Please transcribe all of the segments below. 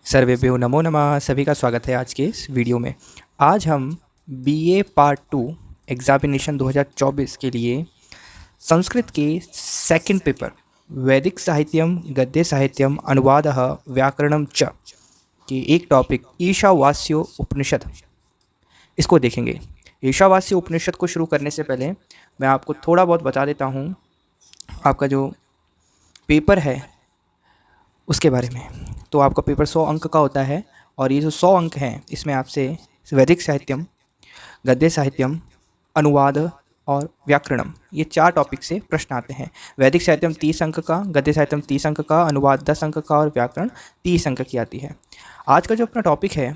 सर्वेभ्यो नमो नमः। सभी का स्वागत है आज के इस वीडियो में। आज हम बीए पार्ट 2 एग्जामिनेशन 2024 के लिए संस्कृत के सेकंड पेपर वैदिक साहित्यम गद्य साहित्यम अनुवादः व्याकरणम च के एक टॉपिक ईशावास्यो उपनिषद इसको देखेंगे। ईशावास्य उपनिषद को शुरू करने से पहले मैं आपको थोड़ा बहुत बता देता हूँ आपका जो पेपर है उसके बारे में। तो आपका पेपर 100 अंक का होता है और ये जो 100 अंक हैं इसमें आपसे वैदिक साहित्यम, गद्य साहित्यम, अनुवाद और व्याकरणम, ये 4 टॉपिक से प्रश्न आते हैं। वैदिक साहित्यम 30 अंक का, गद्य साहित्यम 30 अंक का, अनुवाद 10 अंक का और व्याकरण 30 अंक की आती है। आज का जो अपना टॉपिक है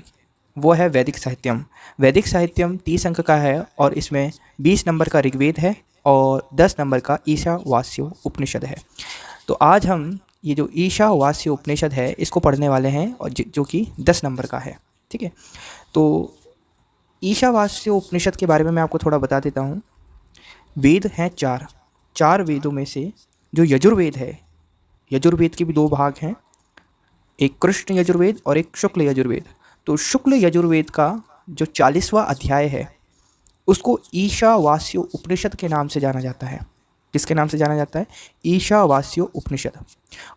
वो है वैदिक साहित्यम। वैदिक साहित्यम 30 अंक का है और इसमें 20 नंबर का ऋग्वेद है और 10 नंबर का ईशावास्य उपनिषद है। तो आज हम ये जो ईशावास्य उपनिषद है इसको पढ़ने वाले हैं और जो कि 10 नंबर का है। ठीक है, तो ईशावास्य उपनिषद के बारे में मैं आपको थोड़ा बता देता हूँ। वेद हैं 4 वेदों में से जो यजुर्वेद है, यजुर्वेद के भी 2 भाग हैं, एक कृष्ण यजुर्वेद और एक शुक्ल यजुर्वेद। तो शुक्ल यजुर्वेद का जो 40वां अध्याय है उसको ईशावास्य उपनिषद के नाम से जाना जाता है। किसके नाम से जाना जाता है? ईशावास्य उपनिषद।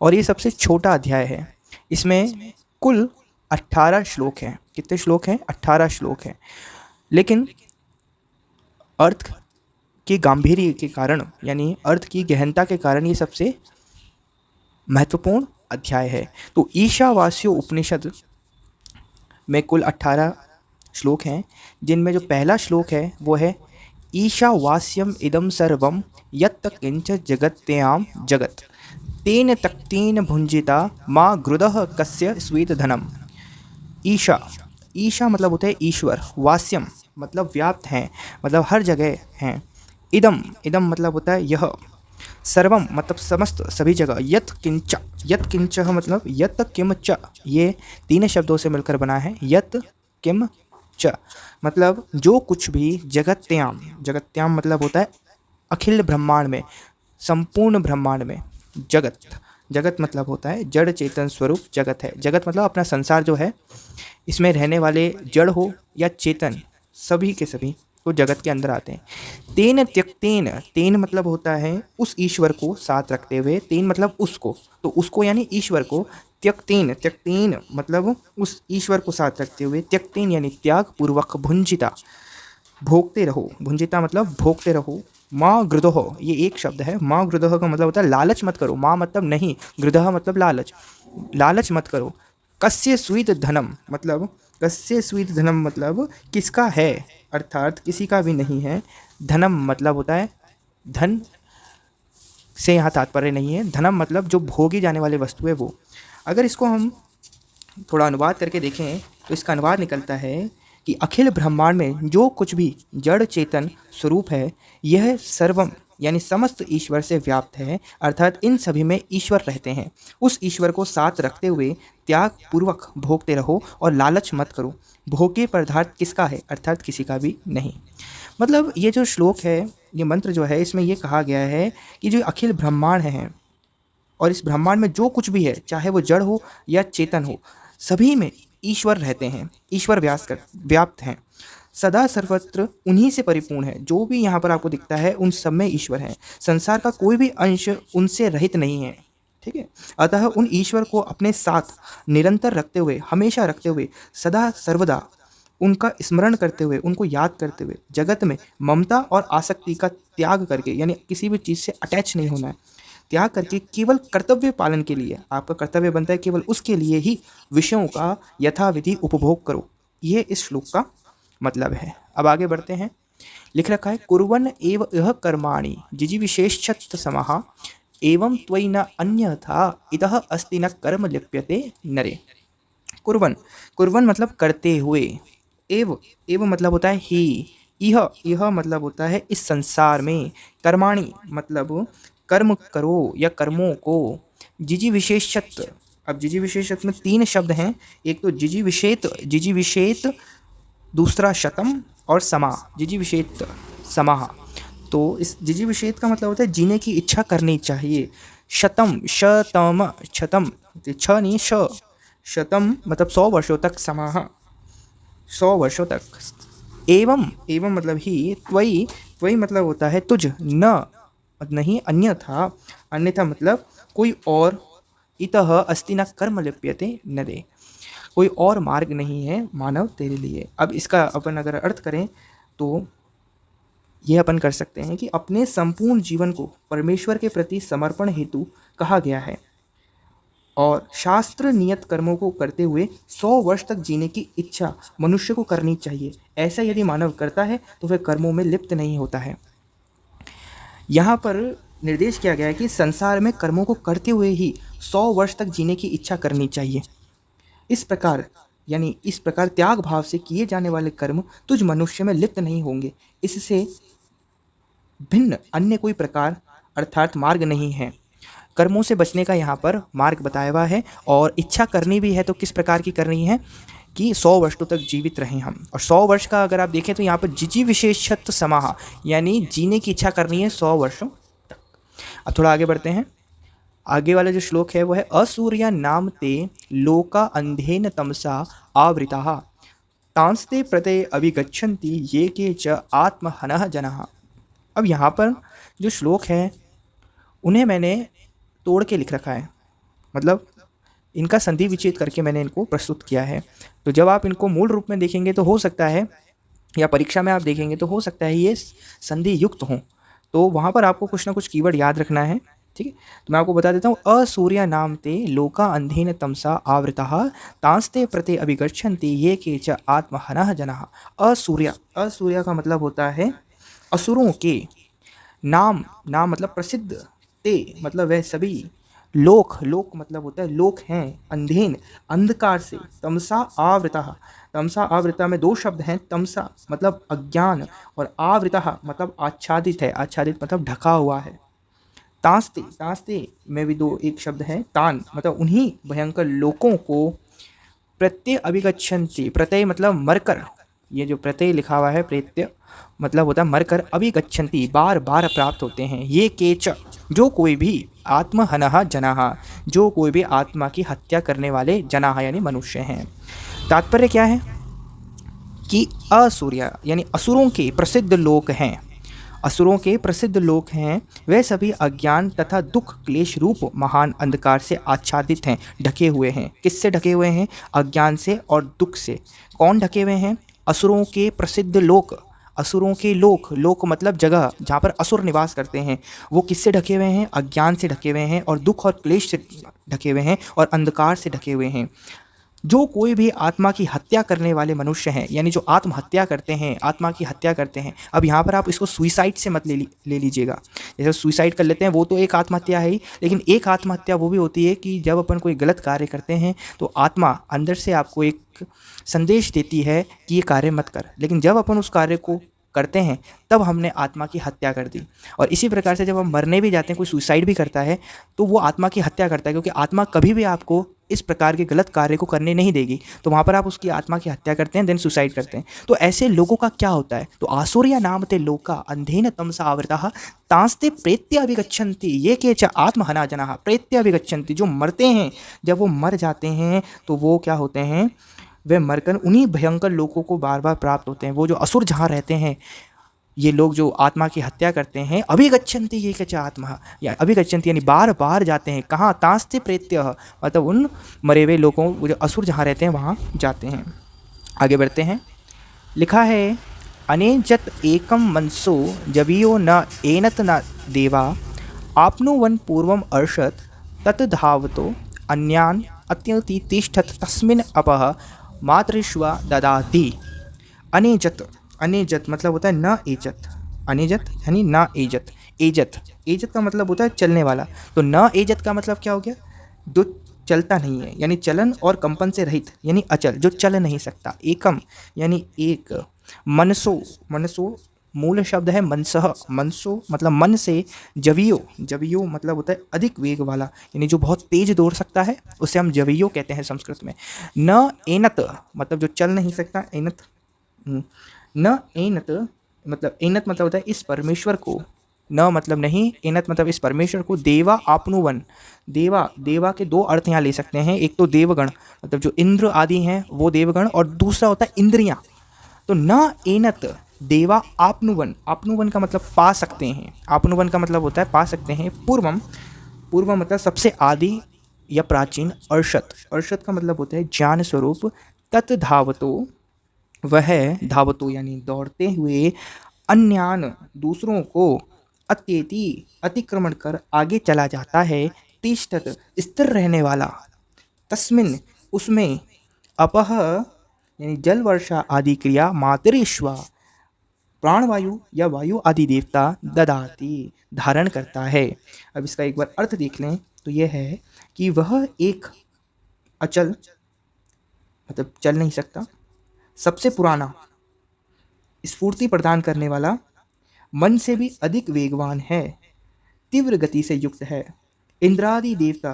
और ये सबसे छोटा अध्याय है। इसमें कुल 18 श्लोक हैं। कितने श्लोक हैं? 18 श्लोक हैं। लेकिन अर्थ के गांधीर्य के कारण, यानी अर्थ की गहनता के कारण ये सबसे महत्वपूर्ण अध्याय है। तो ईशावास्य उपनिषद में कुल 18 श्लोक हैं, जिनमें जो पहला श्लोक है वो है ईशावास्यम इदम सर्वम यत्त किंच जगत्याम जगत तेन तक्तेन भुंजिता माँ ग्रुदः कस्य स्वीत धनम। ईशा, ईशा मतलब होता है ईश्वर, वास्यम मतलब व्याप्त हैं, मतलब हर जगह हैं। इदम, इदम मतलब होता है यह, सर्वम मतलब समस्त सभी जगह, यत् किंच, यत् किंच मतलब यत् किम च, ये 3 शब्दों से मिलकर बना है। यत् किम च मतलब जो कुछ भी, जगत्याम, जगत्याम मतलब होता है अखिल ब्रह्मांड में, संपूर्ण ब्रह्मांड में। जगत, जगत मतलब होता है जड़ चेतन स्वरूप जगत है। जगत मतलब अपना संसार जो है, इसमें रहने वाले जड़ हो या चेतन, सभी के सभी तो जगत के अंदर आते हैं। तेन त्यक्तेन, तेन मतलब होता है उस ईश्वर को साथ रखते हुए, तेन मतलब उसको, तो उसको यानी ईश्वर को, त्यक्तेन, त्यक्तेन मतलब उस ईश्वर को साथ रखते हुए, त्यक्तेन यानी त्याग पूर्वक, भुंजिता भोगते रहो, भुंजिता मतलब भोगते रहो। माँ गृदह, ये एक शब्द है। माँ गृदह का मतलब होता है लालच मत करो। माँ मतलब नहीं, गृदह मतलब लालच, लालच मत करो। कस्य स्वीत धनम मतलब, कस्य स्वीत धनम मतलब किसका है, अर्थात किसी का भी नहीं है। धनम मतलब होता है धन से यहाँ तात्पर्य नहीं है। धनम मतलब जो भोगी जाने वाले वस्तु है वो। अगर इसको हम थोड़ा अनुवाद करके देखें तो इसका अनुवाद निकलता है कि अखिल ब्रह्मांड में जो कुछ भी जड़ चेतन स्वरूप है, यह सर्वम यानी समस्त ईश्वर से व्याप्त है, अर्थात इन सभी में ईश्वर रहते हैं। उस ईश्वर को साथ रखते हुए त्याग पूर्वक भोगते रहो और लालच मत करो। भोग्य पदार्थ किसका है, अर्थात किसी का भी नहीं। मतलब ये जो श्लोक है, ये मंत्र जो है, इसमें ये कहा गया है कि जो अखिल ब्रह्मांड है और इस ब्रह्मांड में जो कुछ भी है, चाहे वो जड़ हो या चेतन हो, सभी में ईश्वर रहते हैं, ईश्वर व्याप्त हैं, सदा सर्वत्र उन्हीं से परिपूर्ण है। जो भी यहाँ पर आपको दिखता है उन सब में ईश्वर है। संसार का कोई भी अंश उनसे रहित नहीं है। ठीक है, अतः उन ईश्वर को अपने साथ निरंतर रखते हुए, हमेशा रखते हुए, सदा सर्वदा उनका स्मरण करते हुए, उनको याद करते हुए, जगत में ममता और आसक्ति का त्याग करके, यानी किसी भी चीज़ से अटैच नहीं होना है, त्याग करके केवल कर्तव्य पालन के लिए, आपका कर्तव्य बनता है केवल उसके लिए ही विषयों का यथाविधि उपभोग करो। ये इस श्लोक का मतलब है। अब आगे बढ़ते हैं। लिख रखा है कुर्वन् एव यह कर्माणि जिजीविषेश्चत्त समः एवं त्वयि न अन्यथा इतः अस्ति न कर्म लिप्यते नरे। कुर्वन्, कुर्वन् मतलब करते हुए, एव, एव मतलब होता है ही, यह मतलब होता है इस संसार में, कर्माणि मतलब कर्म करो या कर्मों को, जिजी विशेषत्व। अब जिजी विशेषत्व में 3 शब्द हैं, एक तो जिजी विषेत, जिजी विषेत, दूसरा शतम और समा, जिजी विषेत समाह। तो इस जिजी विषेत का मतलब होता है जीने की इच्छा करनी चाहिए। शतम, शतम, छतम, छ नहीं श, शतम मतलब 100 वर्षों तक, समाह 100 वर्षों तक, एवं एवं मतलब ही, त्वयि त्वयि मतलब होता है तुझ, न नहीं, अन्यथा अन्यथा मतलब कोई और, इतः अस्ति न कर्म लिप्यते न दे, कोई और मार्ग नहीं है मानव तेरे लिए। अब इसका अपन अगर अर्थ करें तो ये अपन कर सकते हैं कि अपने संपूर्ण जीवन को परमेश्वर के प्रति समर्पण हेतु कहा गया है और शास्त्र नियत कर्मों को करते हुए 100 वर्ष तक जीने की इच्छा मनुष्य को करनी चाहिए। ऐसा यदि मानव करता है तो वह कर्मों में लिप्त नहीं होता है। यहाँ पर निर्देश किया गया है कि संसार में कर्मों को करते हुए ही 100 वर्ष तक जीने की इच्छा करनी चाहिए। इस प्रकार यानी इस प्रकार त्याग भाव से किए जाने वाले कर्म तुझ मनुष्य में लिप्त नहीं होंगे। इससे भिन्न अन्य कोई प्रकार अर्थात मार्ग नहीं है। कर्मों से बचने का यहाँ पर मार्ग बताया हुआ है और इच्छा करनी भी है तो किस प्रकार की करनी है कि 100 वर्षों तक जीवित रहें हम। और 100 वर्ष का अगर आप देखें तो यहाँ पर जिजी विशेषत्व समाह यानी जीने की इच्छा करनी है 100 वर्षों तक। अब थोड़ा आगे बढ़ते हैं। आगे वाला जो श्लोक है वो है असूर्या नाम ते लोका अंधेन तमसा आवृता तांस्ते प्रत्यय अभिगच्छन्ति ये के च आत्महनः जनाः। अब यहाँ पर जो श्लोक है उन्हें मैंने तोड़ के लिख रखा है, मतलब इनका संधि विच्छेद करके मैंने इनको प्रस्तुत किया है। तो जब आप इनको मूल रूप में देखेंगे तो हो सकता है, या परीक्षा में आप देखेंगे तो हो सकता है ये संधि युक्त हों, तो वहाँ पर आपको कुछ ना कुछ कीवर्ड याद रखना है। ठीक है, तो मैं आपको बता देता हूँ। असूर्या नाम ते लोका अंधेन तमसा आवृता तांस्ते प्रते अभिगच्छन्ति ये के च आत्महनः जनाः। असूर्या, असूर्या का मतलब होता है असुरों के, नाम नाम मतलब प्रसिद्ध, ते मतलब वह सभी, लोक लोक मतलब होता है लोक हैं, अंधेन अंधकार से, तमसा आवृता, तमसा आवृता में दो शब्द हैं, तमसा मतलब अज्ञान और आवृता मतलब आच्छादित है, आच्छादित मतलब ढका हुआ है। तांस्ते, तांस्ते में भी दो एक शब्द हैं, तान मतलब उन्हीं भयंकर लोकों को, प्रत्यय अभिगच्छन्ति, प्रत्यय मतलब मरकर, ये जो प्रत्यय लिखा हुआ है प्रत्यय मतलब होता है मरकर, अभिगच्छन्ति बार बार प्राप्त होते हैं, ये केच जो कोई भी, आत्महनः जनाः जो कोई भी आत्मा की हत्या करने वाले, जनाः यानी मनुष्य हैं। तात्पर्य क्या है कि असूर्य यानी असुरों के प्रसिद्ध लोक हैं, असुरों के प्रसिद्ध लोक हैं, वे सभी अज्ञान तथा दुख क्लेश रूप महान अंधकार से आच्छादित हैं, ढके हुए हैं। किससे ढके हुए हैं? अज्ञान से और दुख से। कौन ढके हुए हैं? असुरों के प्रसिद्ध लोक, असुरों के लोक, लोक मतलब जगह जहाँ पर असुर निवास करते हैं, वो किससे ढके हुए हैं? अज्ञान से ढके हुए हैं और दुख और क्लेश से ढके हुए हैं और अंधकार से ढके हुए हैं। जो कोई भी आत्मा की हत्या करने वाले मनुष्य हैं, यानी जो आत्महत्या करते हैं, आत्मा की हत्या करते हैं। अब यहाँ पर आप इसको सुइसाइड से मत ले लीजिएगा, जैसे सुइसाइड कर लेते हैं वो तो एक आत्महत्या है ही, लेकिन एक आत्महत्या वो भी होती है कि जब अपन कोई गलत कार्य करते हैं तो आत्मा अंदर से आपको एक संदेश देती है कि ये कार्य मत कर, लेकिन जब अपन उस कार्य को करते हैं तब हमने आत्मा की हत्या कर दी। और इसी प्रकार से जब हम मरने भी जाते हैं, कोई सुसाइड भी करता है तो वो आत्मा की हत्या करता है, क्योंकि आत्मा कभी भी आपको इस प्रकार के गलत कार्य को करने नहीं देगी, तो वहाँ पर आप उसकी आत्मा की हत्या करते हैं, देन सुसाइड करते हैं। तो ऐसे लोगों का क्या होता है? तो आसुर्या नामते लोका अंधेन तमसा आवृताः तांस्ते प्रेत्य अभिगच्छन्ति ये के च आत्महना जनाः। प्रेत्य अभिगच्छन्ति, जो मरते हैं, जब वो मर जाते हैं तो वो क्या होते हैं? वे मरकर उन्हीं भयंकर लोगों को बार बार प्राप्त होते हैं। वो जो असुर जहाँ रहते हैं, ये लोग जो आत्मा की हत्या करते हैं, अभिगच्छन्ति ये के च आत्मा, या अभिगच्छन्ति यानी बार बार जाते हैं। कहाँ? तांस्ते प्रेत्य मतलब उन मरे हुए लोगों, वो जो असुर जहाँ रहते हैं वहाँ जाते हैं। आगे बढ़ते हैं। लिखा है अनेजत एकम मनसो जबियो न एनत न देवा आपनुवन पूर्वम अर्षत तत धावतो अन्यान अत्यति तिष्ठत तस्मिन् अपः मातृष्वा ददाति। अनेजत, अनेजत मतलब होता है न एजत, अनेजत यानी न एजत, एजत, एजत का मतलब होता है चलने वाला। तो न एजत का मतलब क्या हो गया? जो चलता नहीं है, यानी चलन और कंपन से रहित, यानी अचल, जो चल नहीं सकता। एकम यानी एक। मनसो, मनसो मूल शब्द है मनसह, मनसो मतलब मन से। जवियो, जवियो मतलब होता है अधिक वेग वाला, यानी जो बहुत तेज दौड़ सकता है उसे हम जवियो कहते हैं संस्कृत में। न एनत मतलब जो चल नहीं सकता, एनत। न एनत मतलब, एनत मतलब होता है इस परमेश्वर को, न मतलब नहीं, एनत मतलब इस परमेश्वर को, देवा आपनुवन, देवा, देवा के दो अर्थ यहाँ ले सकते हैं। एक तो देवगण मतलब जो इंद्र आदि हैं वो देवगण, और दूसरा होता है इंद्रियां। तो न एनत देवा आपनुवन, आपनुवन का मतलब पा सकते हैं, आपनुवन का मतलब होता है पा सकते हैं। पूर्वम, पूर्व मतलब सबसे आदि या प्राचीन। अर्षत, अर्षत का मतलब होता है ज्ञान स्वरूप। तत् धावतो, वह धावतो यानी दौड़ते हुए, अन्यान दूसरों को, अत्येति अतिक्रमण कर आगे चला जाता है, तिष्ठत स्थिर रहने वाला, तस्मिन उसमें, अपह यानी जल वर्षा आदि क्रिया, मातरिश्वा प्राणवायु या वायु आदि देवता, ददाती धारण करता है। अब इसका एक बार अर्थ देख लें तो यह है कि वह एक अचल मतलब चल नहीं सकता, सबसे पुराना, स्फूर्ति प्रदान करने वाला, मन से भी अधिक वेगवान है, तीव्र गति से युक्त है। इंद्रादि देवता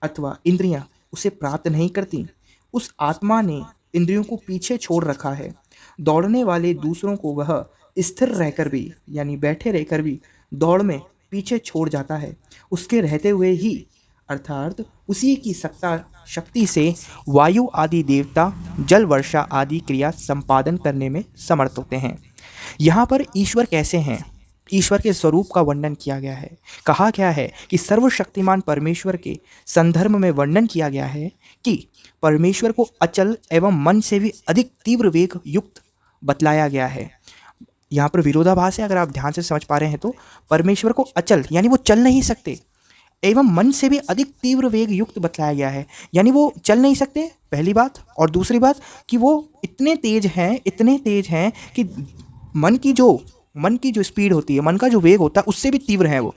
अथवा इंद्रियां उसे प्राप्त नहीं करती। उस आत्मा ने इंद्रियों को पीछे छोड़ रखा है। दौड़ने वाले दूसरों को वह स्थिर रहकर भी यानी बैठे रहकर भी दौड़ में पीछे छोड़ जाता है। उसके रहते हुए ही अर्थात उसी की सत्ता शक्ति से वायु आदि देवता जल वर्षा आदि क्रिया संपादन करने में समर्थ होते हैं। यहाँ पर ईश्वर कैसे हैं, ईश्वर के स्वरूप का वर्णन किया गया है। कहा गया है कि सर्वशक्तिमान परमेश्वर के संदर्भ में वर्णन किया गया है कि परमेश्वर को अचल एवं मन से भी अधिक तीव्र वेग युक्त बतलाया गया है। यहाँ पर विरोधाभास है, अगर आप ध्यान से समझ पा रहे हैं तो। परमेश्वर को अचल यानी वो चल नहीं सकते, एवं मन से भी अधिक तीव्र वेग युक्त बतलाया गया है, यानी वो चल नहीं सकते पहली बात, और दूसरी बात कि वो इतने तेज हैं, इतने तेज हैं कि मन की जो स्पीड होती है, मन का जो वेग होता है उससे भी तीव्र है वो।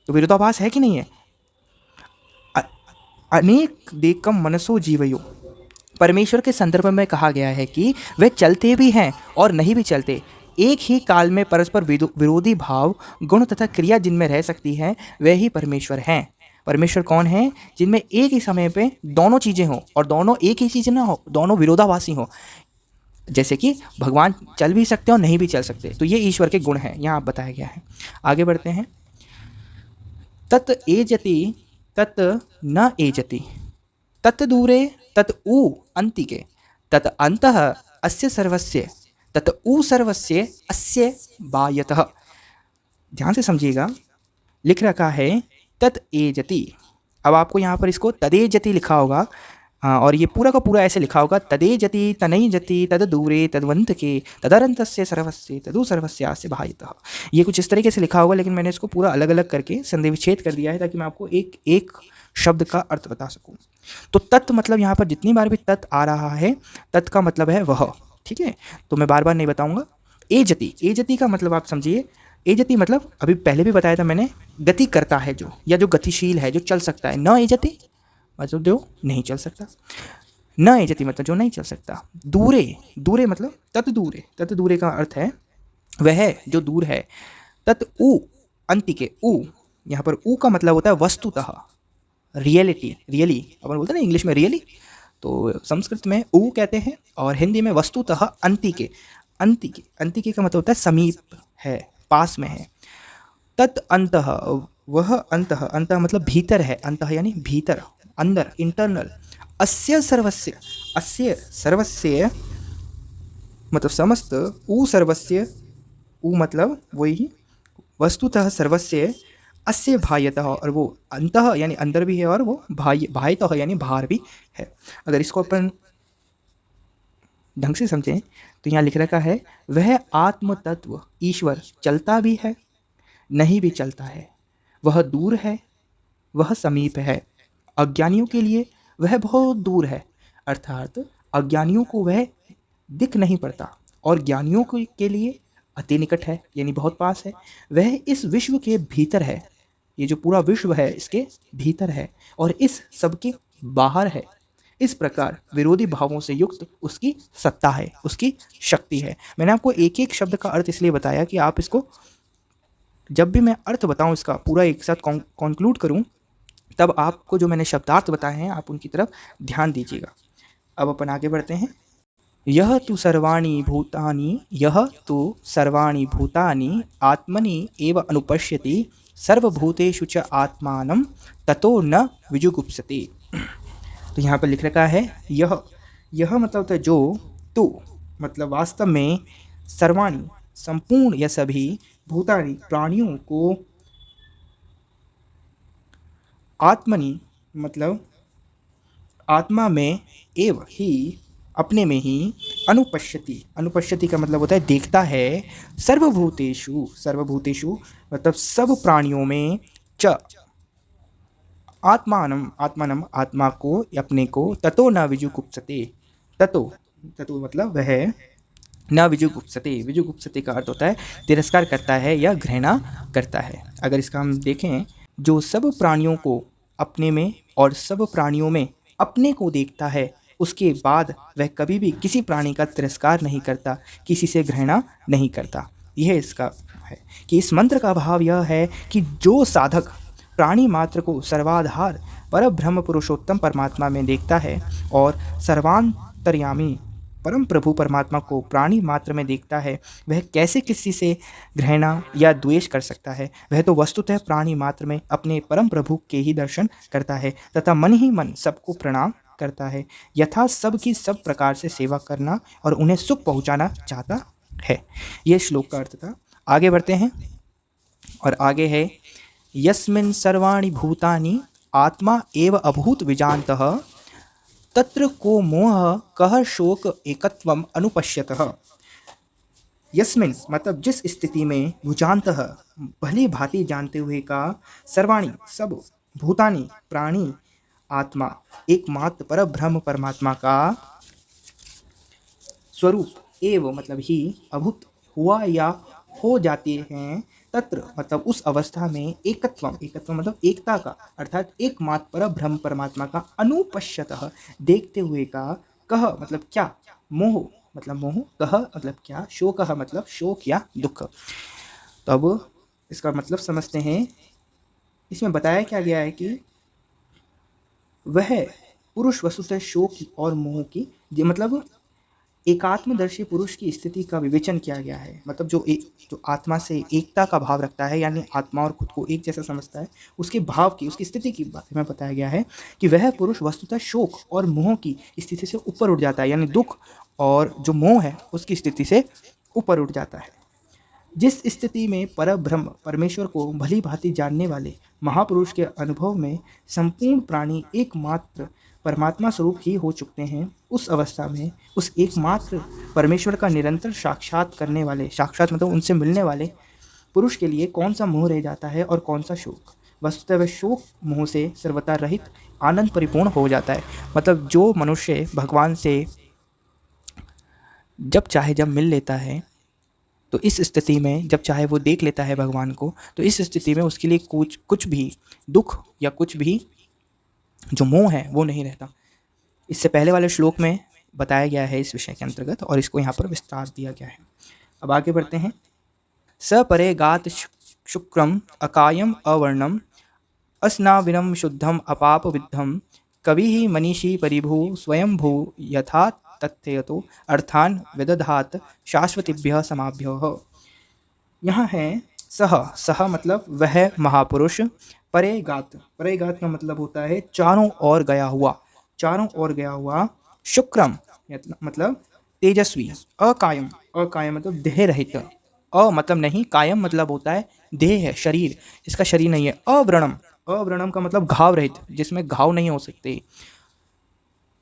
तो विरोधाभास है कि नहीं है। अनेक देकम मनसो जीवयो, परमेश्वर के संदर्भ में कहा गया है कि वे चलते भी हैं और नहीं भी चलते। एक ही काल में परस्पर विरोधी भाव, गुण तथा क्रिया जिनमें रह सकती है वे ही परमेश्वर हैं। परमेश्वर कौन है, जिनमें एक ही समय पे दोनों चीज़ें हों और दोनों एक ही चीज़ ना हो, दोनों विरोधाभासी हों। जैसे कि भगवान चल भी सकते हैं और नहीं भी चल सकते, तो ये ईश्वर के गुण हैं, यहाँ बताया गया है। आगे बढ़ते हैं। तत् एजति तत् न एजति, तत् दूरे तत् उ अंतिके, तत् अंतः अस्य सर्वस्य, तत् उ सर्वस्य अस्य बाह्यतः। ध्यान से समझिएगा, लिख रखा है तत् एजति। अब आपको यहाँ पर इसको तदेजति लिखा होगा, और ये पूरा का पूरा ऐसे लिखा होगा, तदेजति तनई जति तद दूरे तद्वंतके तदरंतस्य सर्वस्य तदु सर्वस्यास्य बाह्यतः। ये कुछ इस तरीके से लिखा होगा, लेकिन मैंने इसको पूरा अलग अलग करके संधि विच्छेद कर दिया है ताकि मैं आपको एक एक शब्द का अर्थ बता सकूं। तो तत् मतलब यहाँ पर जितनी बार भी तत् आ रहा है, तत् का मतलब है वह, ठीक है, तो मैं बार बार नहीं बताऊंगा। एजति, एजति का मतलब आप समझिए, एजति मतलब अभी पहले भी बताया था मैंने, गति करता है जो, या जो गतिशील है, जो चल सकता है। न एजति मतलब जो नहीं चल सकता, न एजति मतलब जो नहीं चल सकता। दूरे, दूरे मतलब तत् दूरे, तत् दूरे का अर्थ है वह जो दूर है। तत् उ अंतिके, उ यहाँ पर उ का मतलब होता है वस्तुतः, रियलिटी, रियली अपन बोलते हैं ना इंग्लिश में रियली, तो संस्कृत में उ कहते हैं और हिंदी में वस्तुतः। अंतिके, अंतिके, अंतिके का मतलब होता है समीप है, पास में है। तत् अंतः, वह अंतः, अंतः मतलब भीतर है, अंतः यानी भीतर, अंदर, इंटरनल। अस्य सर्वस्य, अस्य सर्वस्य मतलब समस्त, उ सर्वस्य, उ मतलब वही, वस्तुतः सर्वस्य, अस्य बाह्यतः, और वो अंतः यानी अंदर भी है, और वो बाह्यतः यानी बाहर भी है। अगर इसको अपन ढंग से समझें तो यहाँ लिख रखा है, वह आत्म तत्व ईश्वर चलता भी है, नहीं भी चलता है, वह दूर है, वह समीप है। अज्ञानियों के लिए वह बहुत दूर है, अर्थात अज्ञानियों को वह दिख नहीं पड़ता, और ज्ञानियों के लिए अति निकट है, यानी बहुत पास है। वह इस विश्व के भीतर है, ये जो पूरा विश्व है इसके भीतर है, और इस सब के बाहर है। इस प्रकार विरोधी भावों से युक्त उसकी सत्ता है, उसकी शक्ति है। मैंने आपको एक एक शब्द का अर्थ इसलिए बताया कि आप इसको, जब भी मैं अर्थ बताऊं इसका पूरा एक साथ कंक्लूड करूं, तब आपको जो मैंने शब्दार्थ बताए हैं आप उनकी तरफ ध्यान दीजिएगा। अब अपन आगे बढ़ते हैं। यह तु सर्वाणि भूतानि आत्मनि एव अनुपश्यति सर्वभूतेषु च आत्मानं ततो न विजुगुप्सते। तो यहाँ पर लिख रखा है यह मतलब होता है जो, तू मतलब वास्तव में, सर्वाणि संपूर्ण या सभी, भूतानि प्राणियों को, आत्मनि मतलब आत्मा में, एव ही अपने में ही, अनुपश्यति, अनुपश्यति का मतलब होता है देखता है, सर्वभूतेषु, सर्वभूतेषु मतलब सब प्राणियों में, च आत्मानम, आत्मानम आत्मा को, अपने को, ततो न विजुगुप्सते, ततो, ततो मतलब वह, न विजुगुप्सते, विजुगुप्सते का अर्थ होता है तिरस्कार करता है या घृणा करता है। अगर इसका हम देखें, जो सब प्राणियों को अपने में और सब प्राणियों में अपने को देखता है, उसके बाद वह कभी भी किसी प्राणी का तिरस्कार नहीं करता, किसी से घृणा नहीं करता। यह इसका है कि इस मंत्र का भाव यह है कि जो साधक प्राणी मात्र को सर्वाधार पर ब्रह्म पुरुषोत्तम परमात्मा में देखता है और सर्वांतर्यामी परम प्रभु परमात्मा को प्राणी मात्र में देखता है, वह कैसे किसी से घृणा या द्वेष कर सकता है। वह तो वस्तुतः प्राणी मात्र में अपने परम प्रभु के ही दर्शन करता है तथा मन ही मन सबको प्रणाम करता है, यथा सब की सब प्रकार से सेवा करना और उन्हें सुख पहुंचाना चाहता है। यह श्लोक का अर्थ था। आगे बढ़ते हैं और आगे है, यस्मिन् सर्वाणि भूतानि आत्मा एव अभूत विजानतः तत्र को मोह कह शोक एकत्वम अनुपश्यतः। यस्मिन् मतलब जिस स्थिति में, भुजान्तः भली भांति जानते हुए का, सर्वाणि सब, भूतानि प्राणी, आत्मा एकमात्र पर ब्रह्म परमात्मा का स्वरूप, एव मतलब ही, अभूत हुआ या हो जाते हैं, तत्र मतलब उस अवस्था में, एकत्वम, एकत्व मतलब एकता का, अर्थात एकमात्र पर ब्रह्म परमात्मा का, अनुपश्यतः देखते हुए का, कह मतलब क्या, मोह मतलब मोह, कह मतलब क्या, शोक मतलब शोक या दुख। तो अब इसका मतलब समझते हैं। इसमें बताया क्या गया है कि वह पुरुष वस्तुतः शोक और मोह की, मतलब एकात्मदर्शी पुरुष की स्थिति का विवेचन किया गया है। मतलब जो आत्मा से एकता का भाव रखता है, यानी आत्मा और खुद को एक जैसा समझता है, उसके भाव की, उसकी स्थिति की बारे में बताया गया है कि वह पुरुष वस्तुतः शोक और मोह की स्थिति से ऊपर उठ जाता है, यानी दुख और जो मोह है उसकी स्थिति से ऊपर उठ जाता है। जिस स्थिति में परब्रह्म परमेश्वर को भली भांति जानने वाले महापुरुष के अनुभव में संपूर्ण प्राणी एकमात्र परमात्मा स्वरूप ही हो चुकते हैं, उस अवस्था में उस एकमात्र परमेश्वर का निरंतर साक्षात करने वाले, साक्षात मतलब उनसे मिलने वाले पुरुष के लिए कौन सा मोह रह जाता है और कौन सा शोक। वस्तुतः वह शोक मोह से सर्वथा रहित आनंद परिपूर्ण हो जाता है। मतलब जो मनुष्य भगवान से जब चाहे जब मिल लेता है, तो इस स्थिति में जब चाहे वो देख लेता है भगवान को, तो इस स्थिति में उसके लिए कुछ भी दुख या कुछ भी जो मोह है वो नहीं रहता। इससे पहले वाले श्लोक में बताया गया है इस विषय के अंतर्गत, और इसको यहाँ पर विस्तार दिया गया है। अब आगे बढ़ते हैं। सपरे गात शुक्रम अकायम अवर्णम अस्नाविनम शुद्धम अपाप विद्धम कवि ही मनीषी परिभू स्वयंभू यथा तथ्यतो अर्थान विदधात शाश्वतीभ्य समाभ्यो। यहाँ है सह मतलब वह महापुरुष, परेगात, परेगात का मतलब होता है चारों ओर गया हुआ, चारों ओर गया हुआ, शुक्रम मतलब तेजस्वी, अकायम, अकायम मतलब देह रहित, अ मतलब नहीं, कायम मतलब होता है देह है, शरीर, इसका शरीर नहीं है, अव्रणम, अव्रणम का मतलब घाव रहित, जिसमें घाव नहीं हो सकते,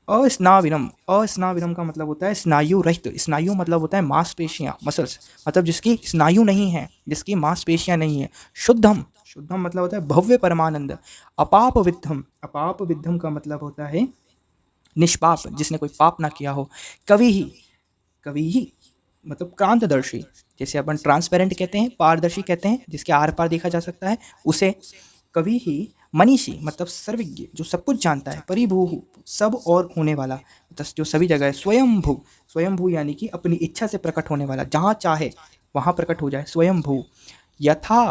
अस्नाविनम, अस्नाविनम का मतलब होता है स्नायु रहित, स्नायु मतलब होता है मांसपेशियां, मसल्स, मतलब जिसकी स्नायु नहीं है, जिसकी मांसपेशियां नहीं है, शुद्धम, शुद्धम मतलब होता है भव्य परमानंद, अपाप विद्धम, अपाप विद्धम का मतलब होता है निष्पाप, जिसने कोई पाप ना किया हो, कवि ही, कवि ही मतलब क्रांतदर्शी, जैसे अपन ट्रांसपेरेंट कहते हैं, पारदर्शी कहते हैं, जिसके आर पार देखा जा सकता है, उसे कवि ही, मनीषी मतलब सर्वज्ञ, जो सब कुछ जानता है, परिभू सब और होने वाला, मतलब जो सभी जगह है, स्वयंभू, स्वयंभू यानी कि अपनी इच्छा से प्रकट होने वाला, जहाँ चाहे वहाँ प्रकट हो जाए, स्वयंभू, यथा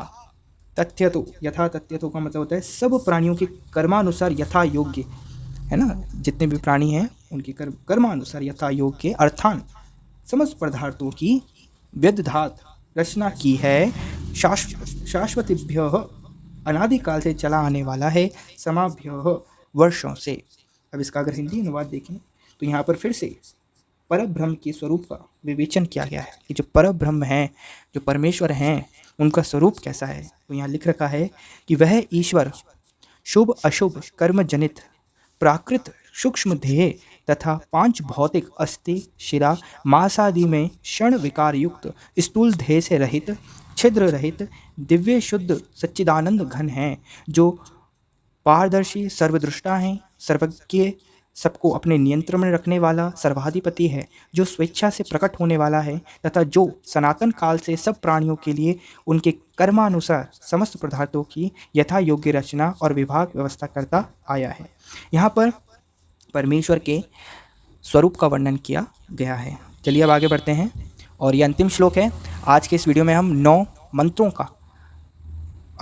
तथ्यतो, यथा तथ्यतो का मतलब होता है सब प्राणियों के कर्मानुसार यथा योग्य, है ना, जितने भी प्राणी हैं उनके कर्मानुसार यथा योग्य अर्थान समस्त पदार्थों की व्यदधात रचना की है। शाश्वतीभ्य अनादिकाल से चला आने वाला है, समाभ्य वर्षों से। अब इसका अगर हिंदी अनुवाद देखें तो यहाँ पर फिर से परब्रह्म के स्वरूप का विवेचन किया गया है कि जो परब्रह्म हैं, जो परमेश्वर हैं, उनका स्वरूप कैसा है। तो यहाँ लिख रखा है कि वह ईश्वर शुभ अशुभ कर्म जनित प्राकृत सूक्ष्म देह तथा पांच भौतिक अस्थि शिरा मांसादि में क्षण विकार युक्त स्थूल देह से रहित छिद्र रहित दिव्य शुद्ध सच्चिदानंद घन है, जो पारदर्शी सर्वदृष्टा हैं, सर्वज्ञ सबको अपने नियंत्रण में रखने वाला सर्वाधिपति है, जो स्वेच्छा से प्रकट होने वाला है तथा जो सनातन काल से सब प्राणियों के लिए उनके कर्मानुसार समस्त पदार्थों की यथा योग्य रचना और विभाग व्यवस्था करता आया है। यहाँ पर परमेश्वर के स्वरूप का वर्णन किया गया है। चलिए अब आगे बढ़ते हैं और ये अंतिम श्लोक है। आज के इस वीडियो में हम 9 मंत्रों का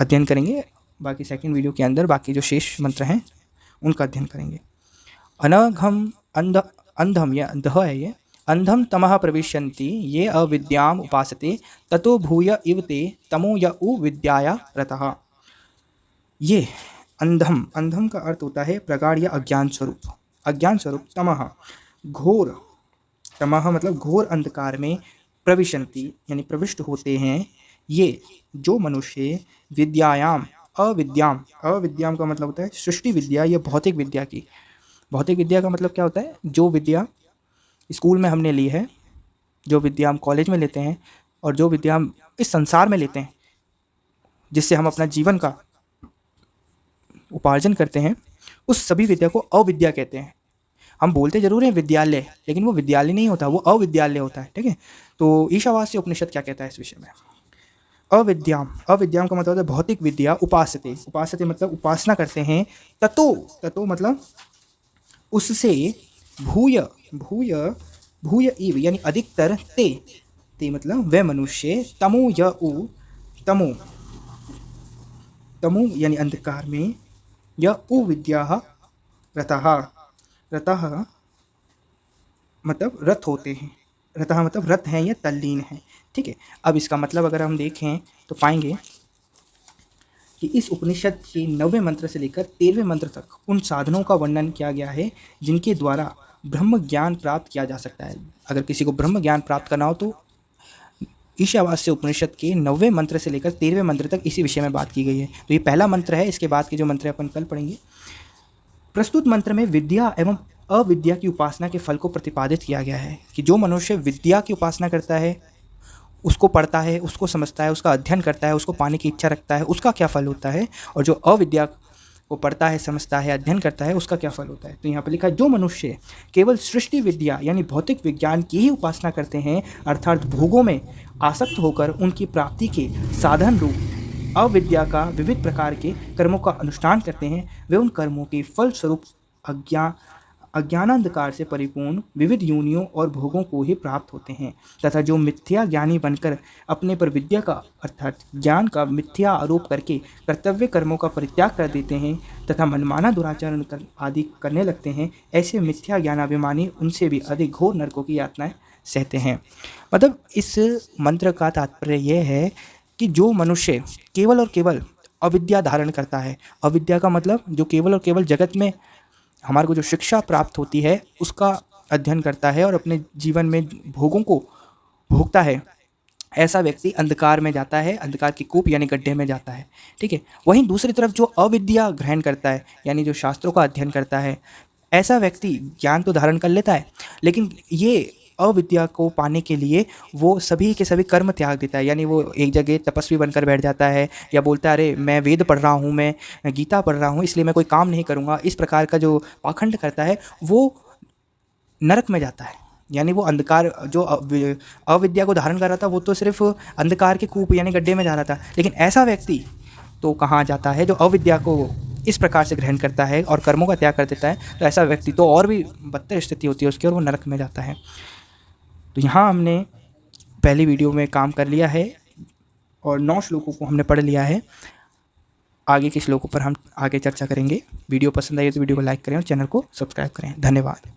अध्ययन करेंगे। बाकी सेकंड वीडियो के अंदर बाकी जो शेष मंत्र हैं उनका अध्ययन करेंगे। अनघम अंधम या अंधः है ये, अंधम तमः प्रविशन्ति ये अविद्याम उपासते ततो भूय इव ते तमो य उ विद्याया रतः। ये अंधम का अर्थ होता है प्रगाढ़ या अज्ञान स्वरूप। अज्ञान स्वरूप तमः घोर, तमः मतलब घोर अंधकार में प्रविशन्ति यानी प्रविष्ट होते हैं। ये जो मनुष्य विद्यायाम अविद्याम का मतलब होता है सृष्टि विद्या या भौतिक विद्या की। भौतिक विद्या का मतलब क्या होता है? जो विद्या स्कूल में हमने ली है, जो विद्या हम कॉलेज में लेते हैं और जो विद्या हम इस संसार में लेते हैं, जिससे हम अपना जीवन का उपार्जन करते हैं, उस सभी विद्या को अविद्या कहते हैं। हम बोलते जरूर हैं विद्यालय, लेकिन वो विद्यालय नहीं होता, वो अविद्यालय होता है। ठीक है, तो ईशावास्य उपनिषद क्या कहता है इस विषय में? अविद्याम का मतलब होता है भौतिक विद्या। उपासते मतलब उपासना करते हैं। ततो मतलब उससे भूय इव यानी अधिकतर ते मतलब वह मनुष्य तमो यानी अंधकार में उ विद्या रतः मतलब रत होते हैं। रतः मतलब रत हैं या तल्लीन हैं। ठीक है, अब इसका मतलब अगर हम देखें तो पाएंगे कि इस उपनिषद के 9वें मंत्र से लेकर 13वें मंत्र तक उन साधनों का वर्णन किया गया है जिनके द्वारा ब्रह्म ज्ञान प्राप्त किया जा सकता है। अगर किसी को ब्रह्म ज्ञान प्राप्त करना हो तो ईशावास्य उपनिषद के 9वें मंत्र से लेकर 13वें मंत्र तक इसी विषय में बात की गई है। तो ये पहला मंत्र है, इसके बाद के जो मंत्र अपन कल पढ़ेंगे। प्रस्तुत मंत्र में विद्या एवं अविद्या की उपासना के फल को प्रतिपादित किया गया है कि जो मनुष्य विद्या की उपासना करता है, उसको पढ़ता है, उसको समझता है, उसका अध्ययन करता है, उसको पाने की इच्छा रखता है, उसका क्या फल होता है, और जो अविद्या को पढ़ता है, समझता है, अध्ययन करता है, उसका क्या फल होता है। तो यहाँ पर लिखा है जो मनुष्य केवल सृष्टि विद्या यानी भौतिक विज्ञान की ही उपासना करते हैं, अर्थात भोगों में आसक्त होकर उनकी प्राप्ति के साधन रूप अविद्या का विविध प्रकार के कर्मों का अनुष्ठान करते हैं, वे उन कर्मों के फल स्वरूप अज्ञानांधकार से परिपूर्ण विविध योनियों और भोगों को ही प्राप्त होते हैं, तथा जो मिथ्या ज्ञानी बनकर अपने पर विद्या का अर्थात ज्ञान का मिथ्या आरोप करके कर्तव्य कर्मों का परित्याग कर देते हैं तथा मनमाना दुराचरण आदि करने लगते हैं, ऐसे मिथ्या ज्ञानाभिमानी उनसे भी अधिक घोर नरकों की यातनाएं सहते हैं। मतलब इस मंत्र का तात्पर्य यह है कि जो मनुष्य केवल और केवल अविद्या धारण करता है, अविद्या का मतलब जो केवल और केवल जगत में हमारे को जो शिक्षा प्राप्त होती है उसका अध्ययन करता है और अपने जीवन में भोगों को भोगता है, ऐसा व्यक्ति अंधकार में जाता है, अंधकार की कूप यानी गड्ढे में जाता है। ठीक है, वहीं दूसरी तरफ जो अविद्या ग्रहण करता है यानी जो शास्त्रों का अध्ययन करता है, ऐसा व्यक्ति ज्ञान तो धारण कर लेता है, लेकिन ये अविद्या को पाने के लिए वो सभी के सभी कर्म त्याग देता है। यानी वो एक जगह तपस्वी बनकर बैठ जाता है या बोलता है अरे मैं वेद पढ़ रहा हूँ, मैं गीता पढ़ रहा हूँ, इसलिए मैं कोई काम नहीं करूँगा। इस प्रकार का जो पाखंड करता है वो नरक में जाता है। यानी वो अंधकार जो अविद्या को धारण कर रहा था वो तो सिर्फ अंधकार के कूप यानी गड्ढे में जा रहा था, लेकिन ऐसा व्यक्ति तो कहाँ जाता है जो अविद्या को इस प्रकार से ग्रहण करता है और कर्मों का त्याग कर देता है। तो ऐसा व्यक्ति तो और भी बदतर स्थिति होती है उसकी और वो नरक में जाता है। तो यहाँ हमने पहली वीडियो में काम कर लिया है और 9 श्लोकों को हमने पढ़ लिया है। आगे के श्लोकों पर हम आगे चर्चा करेंगे। वीडियो पसंद आई तो वीडियो को लाइक करें और चैनल को सब्सक्राइब करें। धन्यवाद।